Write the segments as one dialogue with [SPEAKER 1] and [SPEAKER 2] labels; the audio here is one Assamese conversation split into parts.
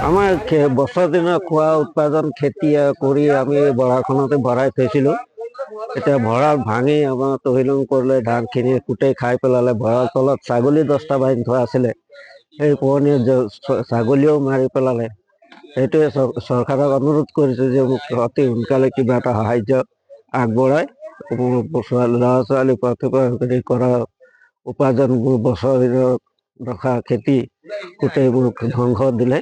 [SPEAKER 1] আমাৰ বছৰ দিনৰ খোৱা উৎপাদন খেতি কৰি আমি বৰাখনতে ভৰাই থৈছিলোঁ। এতিয়া ভঁৰাল ভাঙি আমাৰ তহিলং কৰিলে, ধানখিনি গোটেই খাই পেলালে। ভঁৰাল তলত ছাগলী 10টা বান্ধি থোৱা আছিলে, সেই পুৰণি ছাগলীও মাৰি পেলালে। সেইটোৱে চৰকাৰক অনুৰোধ কৰিছোঁ যে মোক অতি সোনকালে কিবা এটা সাহাৰ্য আগবঢ়াই ল'ৰা ছোৱালী প্ৰতিপালন কৰা উপাৰ্জনবোৰ বছৰ দিনত ৰখা খেতি গোটেইবোৰ ধ্বংস দিলে।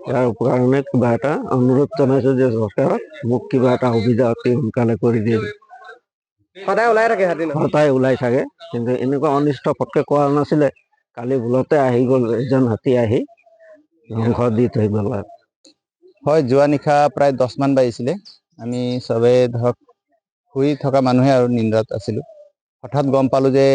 [SPEAKER 1] ইয়াৰ কাৰণে কিবা এটা অনুৰোধ জনাইছোঁ যে চৰকাৰক মোক কিবা এটা সুবিধা অতি সোনকালে কৰি দিয়ে।
[SPEAKER 2] সদায় ওলাই থাকে হাতী?
[SPEAKER 1] সদায় ওলাই থাকে, কিন্তু এনেকুৱা অনিষ্ট পটকে কৰা নাছিলে। কালি ভুলতে আহি গ'ল, এজন হাতী আহি ধ্বংস দি থৈ গ'ল।
[SPEAKER 3] হয়, যোৱা নিশা প্ৰায় 10 মান বাজিছিলে। আমি চবে ধৰক শুই থকা মানুহে আৰু নিন্দাত আছিলোঁ। হঠাৎ গম পালোঁ যে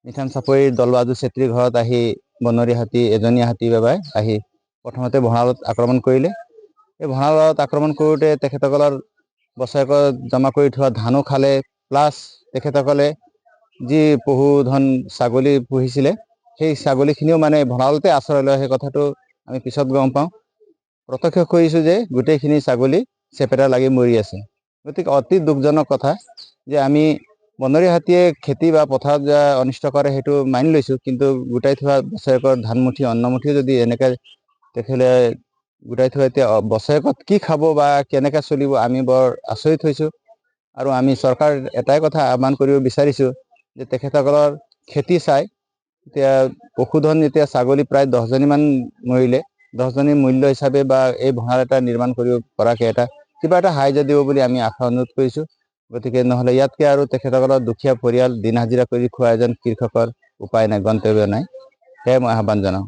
[SPEAKER 3] মিঠান চাপৰিৰ দলবাজু চেত্ৰীৰ ঘৰত আহি বনৰীয়া হাতী, এজনীয়া হাতী বাবাই আহি প্ৰথমতে ভঁৰালত আক্ৰমণ কৰিলে। এই ভঁৰালত আক্ৰমণ কৰোঁতে তেখেতসকলৰ বছৰেকত জমা কৰি থোৱা ধানো খালে, প্লাছ তেখেতসকলে যি পশুধন ছাগলী পুহিছিলে, সেই ছাগলীখিনিও মানে ভঁৰালতে আশ্ৰয় লয়। সেই কথাটো আমি পিছত গম পাওঁ। প্ৰত্যক্ষ কৰিছোঁ যে গোটেইখিনি ছাগলী চেপেটা লাগি মৰি আছে। গতিকে অতি দুখজনক কথা যে আমি বনৰীয়া হাতীয়ে খেতি বা পথাৰত যে অনিষ্ট কৰে সেইটো মানি লৈছোঁ, কিন্তু গোটাই থোৱা বছৰেকৰ ধানমুঠি অন্নমুঠি যদি এনেকৈ তেখেতে গোটাই থোৱা, এতিয়া বছৰেকত কি খাব বা কেনেকৈ চলিব, আমি বৰ আচৰিত হৈছোঁ। আৰু আমি চৰকাৰ এটাই কথা আহ্বান কৰিব বিচাৰিছোঁ যে তেখেতসকলৰ খেতি চাই এতিয়া পশুধন, এতিয়া ছাগলী প্ৰায় 10জনীমান মৰিলে, 10জনী মূল্য হিচাপে বা এই ভঁৰাল এটা নিৰ্মাণ কৰিব পৰাকৈ কিবা এটা সাহাৰ্য দিব বুলি আমি আশা অনুৰোধ কৰিছোঁ। গতিকে নহ'লে ইয়াতকৈ আৰু তেখেতসকলৰ দুখীয়া পৰিয়াল, দিন হাজিৰা কৰি খোৱা এজন কৃষকৰ উপায় নাই, গন্তব্য নাই। সেয়ে মই আহ্বান জনাওঁ।